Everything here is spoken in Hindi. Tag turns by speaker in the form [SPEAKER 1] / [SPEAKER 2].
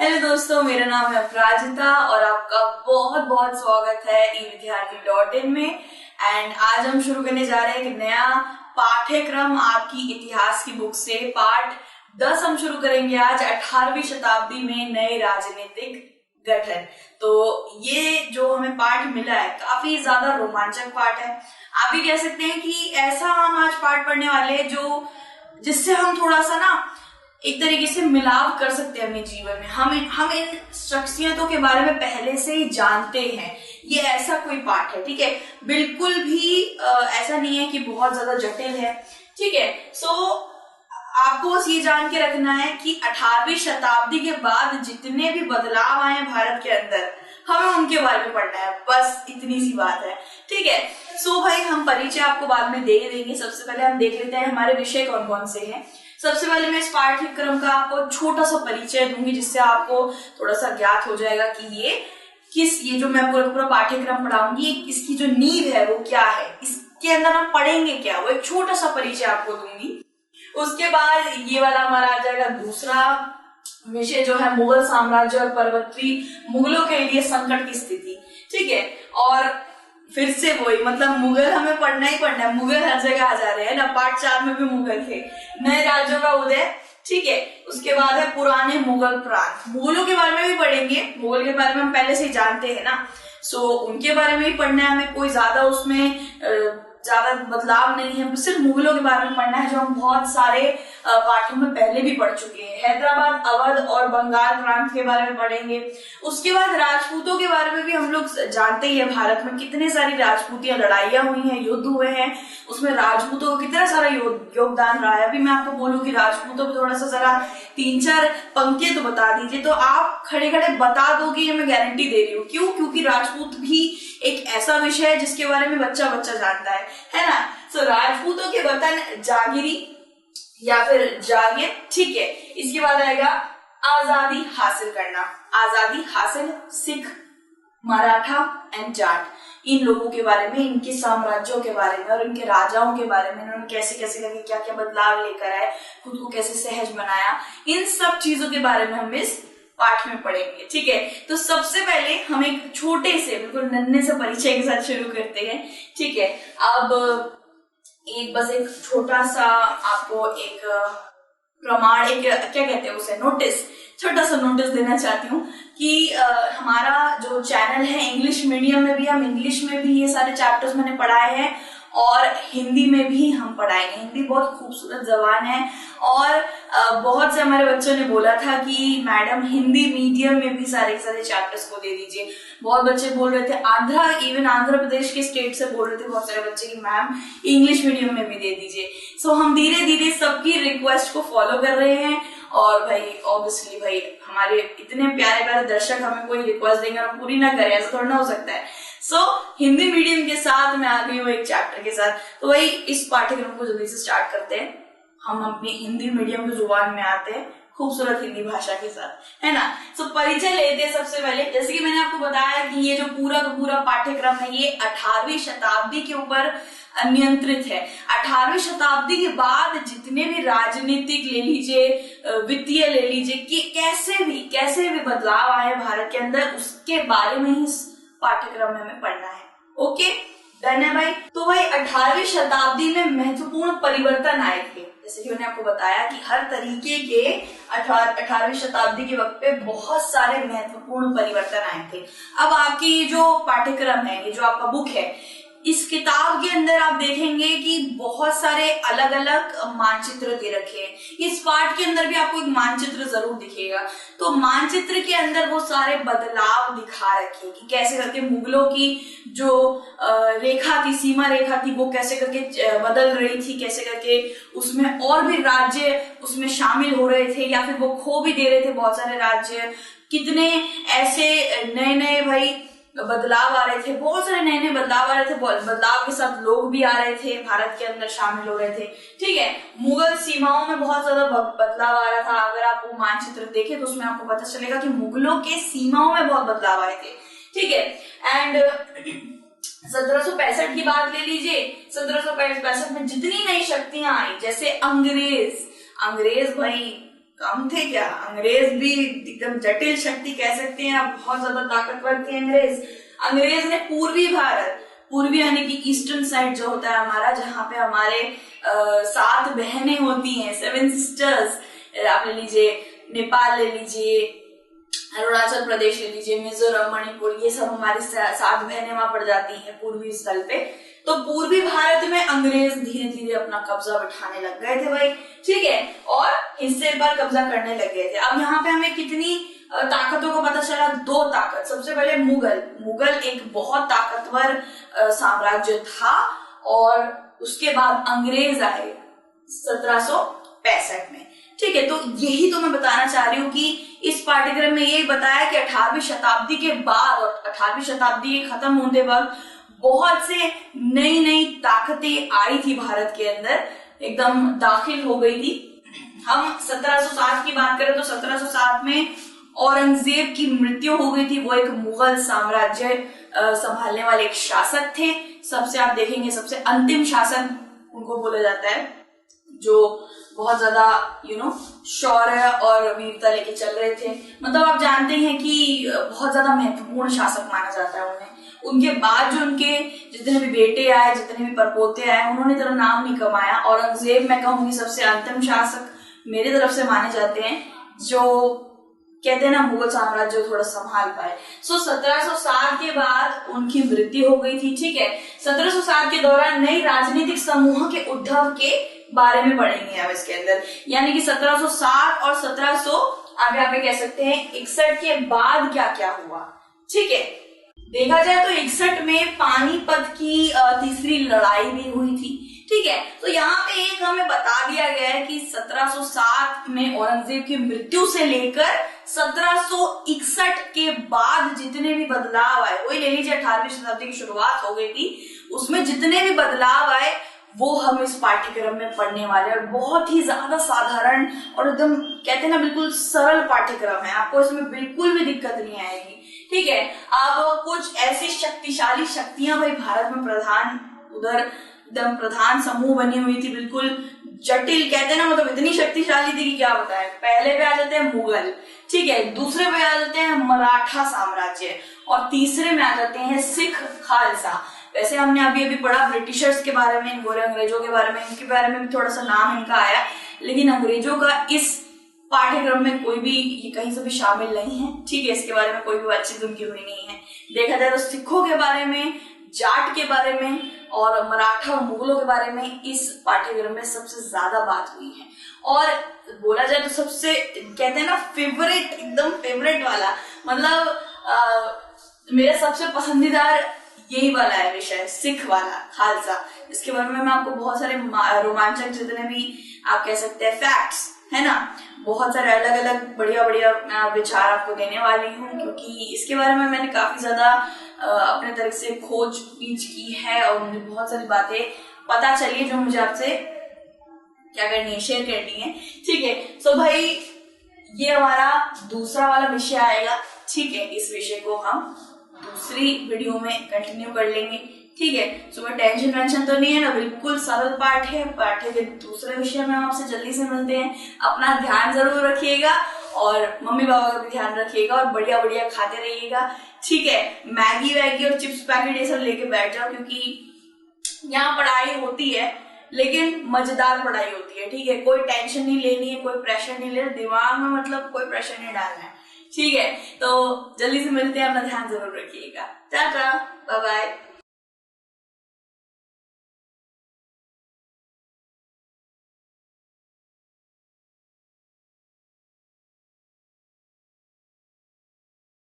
[SPEAKER 1] हेलो दोस्तों, मेरा नाम है अपराजिता और आपका बहुत बहुत स्वागत है evidyarthi.in में। एंड आज हम शुरू करने जा रहे हैं एक नया पाठ्यक्रम आपकी इतिहास की बुक से। पाठ 10 हम शुरू करेंगे आज, 18वीं शताब्दी में नए राजनीतिक गठन। तो ये जो हमें पाठ मिला है काफी ज्यादा रोमांचक पाठ है। आप भी कह सकते हैं कि ऐसा हम आज पाठ पढ़ने वाले हैं जिससे हम थोड़ा सा ना एक तरीके से मिलाप कर सकते हैं अपने जीवन में। हम इन शख्सियतों के बारे में पहले से ही जानते हैं। ये ऐसा कोई पाठ है, ठीक है, बिल्कुल भी ऐसा नहीं है कि बहुत ज्यादा जटिल है, ठीक है। सो आपको बस ये जान के रखना है कि 18वीं शताब्दी के बाद जितने भी बदलाव आए हैं भारत के अंदर, हमें उनके बारे में पढ़ना है, बस इतनी सी बात है, ठीक है। सो भाई, हम परिचय आपको बाद में दे देंगे। सबसे पहले हम देख लेते हैं हमारे विषय कौन कौन से हैं। सबसे पहले मैं इस पाठ्यक्रम का आपको छोटा सा परिचय दूंगी, जिससे आपको थोड़ा सा ज्ञात हो जाएगा कि ये जो मैं पूरा पाठ्यक्रम पढ़ाऊंगी, इसकी जो नींव है वो क्या है, इसके अंदर हम पढ़ेंगे क्या, वो एक छोटा सा परिचय आपको दूंगी। उसके बाद ये वाला हमारा आ जाएगा दूसरा विषय, जो है मुगल साम्राज्य और पर्वतीय मुगलों के लिए संकट की स्थिति, ठीक है। और फिर से वही, मतलब मुगल हमें पढ़ना ही पढ़ना है, मुगल हर जगह आ जा रहे हैं ना। पार्ट 4 में भी मुगल थे, नए राज्यों का उदय, ठीक है। उसके बाद है पुराने मुगल प्रांत। मुगलों के बारे में भी पढ़ेंगे, मुगल के बारे में हम पहले से ही जानते हैं ना। सो उनके बारे में ही पढ़ना है हमें, कोई ज्यादा उसमें ज्यादा बदलाव नहीं है, सिर्फ मुगलों के बारे में पढ़ना है, जो हम बहुत सारे पाठों में पहले भी पढ़ चुके हैं। हैदराबाद, अवध और बंगाल प्रांत के बारे में पढ़ेंगे। उसके बाद राजपूतों के बारे में भी हम लोग जानते ही है, भारत में कितने सारी राजपूतियां लड़ाइयां हुई हैं, युद्ध हुए हैं, उसमें राजपूतों को कितना सारा योगदान रहा है। अभी मैं आपको बोलूं कि राजपूतों को थोड़ा सा जरा 3-4 पंक्तियां तो बता दीजिए, तो आप खड़े खड़े बता दोगे, ये मैं गारंटी दे रही हूँ। क्यों? क्योंकि राजपूत भी एक ऐसा विषय है जिसके बारे में बच्चा जानता है ना। सो राजपूतों के वतन जागीरी या फिर जागीर, ठीक है। इसके बाद आएगा आजादी हासिल करना। आजादी हासिल सिख, मराठा एंड जाट, इन लोगों के बारे में, इनके साम्राज्यों के बारे में और इनके राजाओं के बारे में, इन्होंने कैसे कैसे करके क्या क्या बदलाव लेकर आए, खुद को कैसे सहज बनाया, इन सब चीजों के बारे में हम इस पाठ में पढ़ेंगे, ठीक है। तो सबसे पहले हम एक छोटे से, बिल्कुल नन्हे से परिचय के साथ शुरू करते हैं, ठीक है। अब बस एक छोटा सा आपको एक प्रमाण, एक क्या कहते हैं उसे, नोटिस, छोटा सा नोटिस देना चाहती हूँ कि हमारा जो चैनल है इंग्लिश मीडियम में भी, हम इंग्लिश में भी ये सारे चैप्टर्स मैंने पढ़ाए हैं और हिंदी में भी हम पढ़ाएंगे। हिंदी बहुत खूबसूरत जबान है और बहुत से हमारे बच्चों ने बोला था कि मैडम हिंदी मीडियम में भी सारे चैप्टर्स को दे दीजिए। बहुत बच्चे बोल रहे थे, इवन आंध्र प्रदेश के स्टेट से बोल रहे थे बहुत सारे बच्चे कि मैम इंग्लिश मीडियम में भी दे दीजिए। सो हम धीरे धीरे सबकी रिक्वेस्ट को फॉलो कर रहे हैं। और भाई ऑब्वियसली भाई, हमारे इतने प्यारे प्यारे दर्शक हमें कोई रिक्वेस्ट देंगे और पूरी ना करें, ऐसा थोड़ा ना हो सकता है। सो हिंदी मीडियम के साथ मैं आ गई हूँ एक चैप्टर के साथ। तो वही इस पाठ्यक्रम को जल्दी से स्टार्ट करते हैं। हम अपनी हिंदी मीडियम की जुबान में आते हैं, खूबसूरत हिंदी भाषा के साथ, है ना। सो परिचय लेते हैं सबसे पहले। जैसे कि मैंने आपको बताया कि ये जो पूरा का पूरा पाठ्यक्रम है, ये 18वीं शताब्दी के ऊपर नियंत्रित है। 18वीं शताब्दी के बाद जितने भी राजनीतिक ले लीजिए, वित्तीय ले लीजिए, कि कैसे भी बदलाव आए भारत के अंदर, उसके बारे में ही पाठ्यक्रम में हमें पढ़ना है। ओके, डन है भाई। तो भाई 18वीं शताब्दी में महत्वपूर्ण परिवर्तन आए थे। जैसे कि मैंने आपको बताया कि हर तरीके के 18वीं शताब्दी के वक्त पे बहुत सारे महत्वपूर्ण परिवर्तन आए थे। अब आपकी जो पाठ्यक्रम है, ये जो आपका बुक है, इस किताब के अंदर आप देखेंगे कि बहुत सारे अलग अलग मानचित्र दे रखे हैं। इस पाठ के अंदर भी आपको एक मानचित्र जरूर दिखेगा। तो मानचित्र के अंदर वो सारे बदलाव दिखा रखे कि कैसे करके मुगलों की जो रेखा थी, सीमा रेखा थी, वो कैसे करके बदल रही थी, कैसे करके उसमें और भी राज्य उसमें शामिल हो रहे थे या फिर वो खो भी दे रहे थे बहुत सारे राज्य। कितने ऐसे नए भाई बदलाव आ रहे थे, बहुत सारे नए बदलाव आ रहे थे, बदलाव के साथ लोग भी आ रहे थे, भारत के अंदर शामिल हो रहे थे, ठीक है। मुगल सीमाओं में बहुत ज्यादा बदलाव आ रहा था। अगर आप वो मानचित्र देखें तो उसमें आपको पता चलेगा कि मुगलों के सीमाओं में बहुत बदलाव आए थे, ठीक है। एंड 1765 की बात ले लीजिए। 1765 में जितनी नई शक्तियां आई, जैसे अंग्रेज भाई कम थे क्या? अंग्रेज भी एकदम जटिल शक्ति कह सकते हैं आप, बहुत ज्यादा ताकतवर थे अंग्रेज ने पूर्वी भारत, पूर्वी यानी कि ईस्टर्न साइड जो होता है हमारा, जहाँ पे हमारे 7 बहनें होती हैं, 7 सिस्टर्स, आप ले लीजिए नेपाल, ले लीजिए अरुणाचल प्रदेश, ले लीजिए मिजोरम, मणिपुर, ये सब हमारी 7 बहनें वहां पड़ जाती हैं पूर्वी स्थल पे। तो पूर्वी भारत में अंग्रेज धीरे धीरे अपना कब्जा बिठाने लग गए थे भाई, ठीक है, और हिस्से पर कब्जा करने लग गए थे। अब यहाँ पे हमें कितनी ताकतों को पता चला? 2 ताकत। सबसे पहले मुगल एक बहुत ताकतवर साम्राज्य था, और उसके बाद अंग्रेज आए 1765 में, ठीक है। तो यही तो मैं बताना चाह रही हूँ कि इस पाठ्यक्रम में यही बताया कि 18वीं शताब्दी के बाद और 18वीं शताब्दी के खत्म होने वक्त बहुत से नई नई ताकतें आई थी भारत के अंदर, एकदम दाखिल हो गई थी। हम 1707 की बात करें तो 1707 में औरंगजेब की मृत्यु हो गई थी। वो एक मुगल साम्राज्य संभालने वाले एक शासक थे। सबसे आप देखेंगे सबसे अंतिम शासक उनको बोला जाता है, जो बहुत ज्यादा शौर्य और वीरता लेके चल रहे थे। मतलब आप जानते हैं कि बहुत ज्यादा महत्वपूर्ण शासक माना जाता है उन्हें। उनके बाद जो उनके जितने भी बेटे आए, जितने भी परपोते आए, उन्होंने इतना नाम नहीं कमाया। औरंगजेब मैं कहूंगी सबसे अंतिम शासक मेरी तरफ से माने जाते हैं, जो कहते हैं ना मुगल साम्राज्य थोड़ा संभाल पाए। 1707 के बाद उनकी मृत्यु हो गई थी, ठीक है। 1707 के दौरान नई राजनीतिक समूह के उद्भव के बारे में पढ़ेंगे अब इसके अंदर, यानी कि 1707 और 1700 आप यहाँ पे कह सकते हैं 61 के बाद क्या क्या हुआ, ठीक है। देखा जाए तो 61 में पानीपत की तीसरी लड़ाई भी हुई थी, ठीक है। तो यहाँ पे एक हमें बता दिया गया है कि 1707 में औरंगजेब की मृत्यु से लेकर 1761 के बाद जितने भी बदलाव आए, वही ले लीजिए 18वीं शताब्दी की शुरुआत हो गई थी, उसमें जितने भी बदलाव आए वो हम इस पाठ्यक्रम में पढ़ने वाले हैं। और बहुत ही ज्यादा साधारण और एकदम कहते हैं ना बिल्कुल सरल पाठ्यक्रम है, आपको इसमें बिल्कुल भी दिक्कत नहीं आएगी, ठीक है। अब कुछ ऐसी शक्तिशाली शक्तियां भाई भारत में उधर एकदम प्रधान समूह बनी हुई थी, बिल्कुल जटिल, कहते हैं ना मतलब इतनी शक्तिशाली थी कि क्या बताएं। पहले पे आ जाते हैं मुगल, ठीक है, दूसरे पे आ जाते हैं मराठा साम्राज्य, और तीसरे में आ जाते हैं सिख खालसा। वैसे हमने अभी पढ़ा ब्रिटिशर्स के बारे में, गोरे अंग्रेजों के बारे में, इनके बारे में भी थोड़ा सा नाम इनका आया, लेकिन अंग्रेजों का इस पाठ्यक्रम में कोई भी ये कहीं से भी शामिल नहीं है, ठीक है। इसके बारे में कोई भी बातचीत उनकी हुई नहीं है। देखा जाए तो सिखों के बारे में, जाट के बारे में और मराठा और मुगलों के बारे में इस पाठ्यक्रम में सबसे ज्यादा बात हुई है। और बोला जाए तो सबसे कहते हैं ना फेवरेट, एकदम फेवरेट वाला, मतलब मेरा सबसे पसंदीदा यही वाला है विषय, सिख वाला, खालसा। इसके बारे में मैं आपको बहुत सारे रोमांचक जितने भी आप कह सकते हैं फैक्ट्स है ना, बहुत सारे अलग अलग बढ़िया बढ़िया विचार आपको देने वाली हूँ, क्योंकि इसके बारे में मैंने काफी ज्यादा अपने तरफ से खोज बीज की है और मुझे बहुत सारी बातें पता चली है जो मुझे आपसे क्या करनी है, शेयर करनी है, ठीक है। सो भाई ये हमारा दूसरा वाला विषय आएगा, ठीक है। इस विषय को हम दूसरी वीडियो में कंटिन्यू कर लेंगे, ठीक है। सो टेंशन वेंशन तो नहीं है ना, बिल्कुल सरल पाठ है। पाठ के दूसरे विषय में हम आपसे जल्दी से मिलते हैं। अपना ध्यान जरूर रखिएगा और मम्मी पापा का भी ध्यान रखिएगा और बढ़िया बढ़िया खाते रहिएगा, ठीक है। मैगी वैगी और चिप्स पैकेट ये सब लेके बैठ जाओ, क्योंकि यहाँ पढ़ाई होती है लेकिन मजेदार पढ़ाई होती है, ठीक है। कोई टेंशन नहीं लेनी है, कोई प्रेशर नहीं लेना दिमाग में, मतलब कोई प्रेशर नहीं डालना है, ठीक है। तो जल्दी से मिलते हैं, अपना ध्यान जरूर रखिएगा। Tata, bye bye.